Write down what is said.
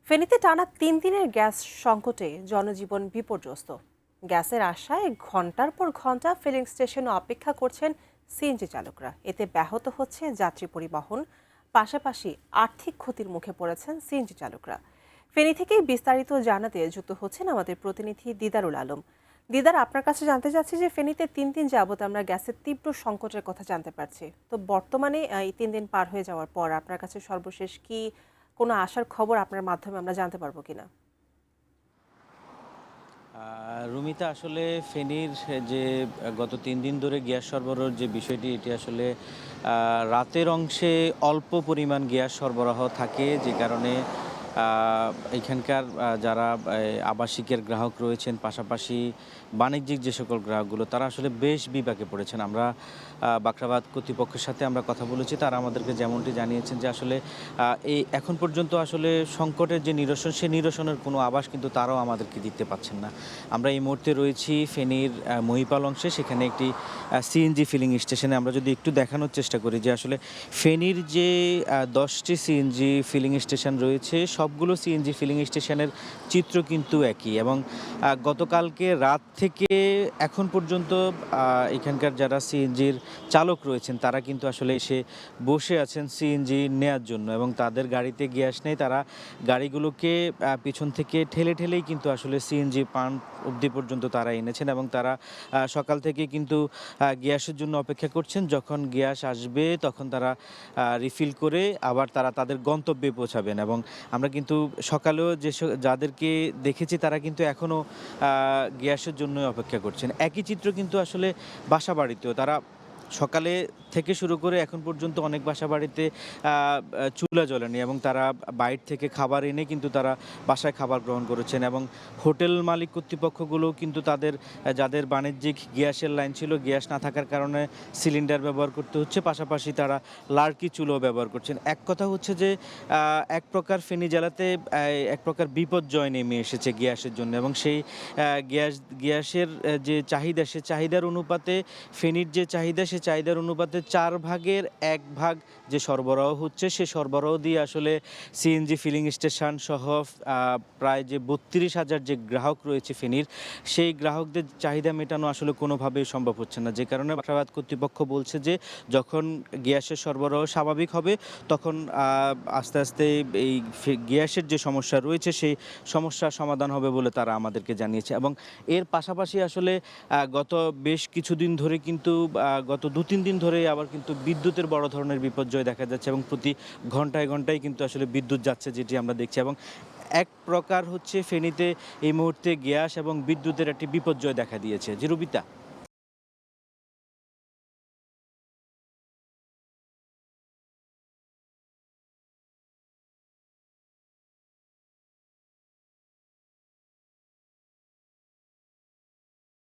ফেনীতে টানা ৩ দিনের গ্যাস সংকটে জনজীবন বিপর্যস্ত। গ্যাসের আশায় ঘন্টার পর ঘন্টা ফিলিং স্টেশনে অপেক্ষা করছেন সিএনজি চালকরা। এতে ব্যাহত হচ্ছে যাত্রী পরিবহন, পাশাপাশি আর্থিক ক্ষতির মুখে পড়েছেন সিএনজি চালকরা। ফেনী থেকেই বিস্তারিত জানাতে যুক্ত হচ্ছেন আমাদের প্রতিনিধি দিদারুল আলম। দিদার, আপনার কাছে জানতে চাচ্ছি যে ফেনীতে ৩ দিন যাবত আমরা গ্যাসের তীব্র সংকটের কথা জানতে পারছি। তো বর্তমানে এই ৩ দিন পার হয়ে যাওয়ার পর আপনার কাছে সর্বশেষ কি কোনো আশার খবর আপনার মাধ্যমে আমরা জানতে পারবো কিনা? রুমিতা, আসলে ফেনীর যে গত ৩ দিন ধরে গ্যাস সরবরাহের যে বিষয়টি, এটি আসলে রাতের অংশে অল্প পরিমাণ গ্যাস সরবরাহ থাকে, যে কারণে এখানকার যারা আবাসিকের গ্রাহক রয়েছেন, পাশাপাশি বাণিজ্যিক যে সকল গ্রাহকগুলো, তারা আসলে বেশ বিপাকে পড়েছেন। আমরা বাখরাবাদ কর্তৃপক্ষের সাথে আমরা কথা বলেছি, তারা আমাদেরকে যেমনটি জানিয়েছেন যে আসলে এই এখন পর্যন্ত আসলে সংকটের যে নিরসন, সেই নিরসনের কোনো আভাস কিন্তু তারাও আমাদেরকে দিতে পারছেন না। আমরা এই মুহূর্তে রয়েছি ফেনীর মহিপাল অংশে, সেখানে একটি সিএনজি ফিলিং স্টেশনে। আমরা যদি একটু দেখানোর চেষ্টা করি যে আসলে ফেনীর যে 10টি সিএনজি ফিলিং স্টেশন রয়েছে, সবগুলো সিএনজি ফিলিং স্টেশনের চিত্র কিন্তু একই। এবং গতকালকে রাত থেকে এখন পর্যন্ত এখানকার যারা সিএনজির চালক রয়েছেন, তারা কিন্তু আসলে এসে বসে আছেন সিএনজি নেয়ার জন্য, এবং তাদের গাড়িতে গ্যাস নেই। তারা গাড়িগুলোকে পিছন থেকে ঠেলে ঠেলেই কিন্তু আসলে সিএনজি পাম্প অবধি পর্যন্ত তারা এনেছেন, এবং তারা সকাল থেকে কিন্তু গ্যাসের জন্য অপেক্ষা করছেন। যখন গ্যাস আসবে তখন তারা রিফিল করে আবার তারা তাদের গন্তব্যে পৌঁছাবেন। এবং আমরা কিন্তু সকালেও যাদেরকে দেখেছি, তারা কিন্তু এখনও গ্যাসের জন্য অপেক্ষা করছেন। একই চিত্র কিন্তু আসলে বাসাবাড়িতেও তারা সকালে থেকে শুরু করে এখন পর্যন্ত অনেক বাসাবাড়িতে চুলা জ্বলেনি, এবং তারা বাইরে থেকে খাবার এনে কিন্তু তারা বাসায় খাবার গ্রহণ করেছেন। এবং হোটেল মালিক কর্তৃপক্ষগুলোও কিন্তু তাদের যাদের বাণিজ্যিক গ্যাসের লাইন ছিল, গ্যাস না থাকার কারণে সিলিন্ডার ব্যবহার করতে হচ্ছে, পাশাপাশি তারা লার্কি চুলাও ব্যবহার করছেন। এক কথা হচ্ছে যে এক প্রকার ফেনী জেলাতে এক প্রকার বিপর্যয় নেমে এসেছে গ্যাসের জন্য, এবং সেই গ্যাসের যে চাহিদা, সে চাহিদার অনুপাতে ফেনীর যে চাহিদা, সে চাহিদার অনুপাতে 1/4 যে সরবরাহ হচ্ছে, সে সরবরাহ দিয়ে আসলে সিএনজি ফিলিং স্টেশন সহ প্রায় যে 32,000 যে গ্রাহক রয়েছে ফেনীর, সেই গ্রাহকদের চাহিদা মেটানো আসলে কোনোভাবেই সম্ভব হচ্ছে না। যে কারণে বাসাবাদ কর্তৃপক্ষ বলছে যে যখন গ্যাসের সরবরাহ স্বাভাবিক হবে, তখন আস্তে আস্তে এই গ্যাসের যে সমস্যা রয়েছে, সেই সমস্যার সমাধান হবে বলে তারা আমাদেরকে জানিয়েছে। এবং এর পাশাপাশি আসলে গত বেশ কিছুদিন ধরে কিন্তু গত 2-3 দিন ধরে আবার কিন্তু বিদ্যুতের বড় ধরনের বিপর্যয় দেখা যাচ্ছে, এবং প্রতি ঘন্টায় ঘন্টায় কিন্তু আসলে বিদ্যুৎ যাচ্ছে, যেটি আমরা দেখছি। এবং এক প্রকার হচ্ছে ফেনীতে এই মুহূর্তে গ্যাস এবং বিদ্যুতের একটি বিপর্যয় দেখা দিয়েছে। জি রুবিতা।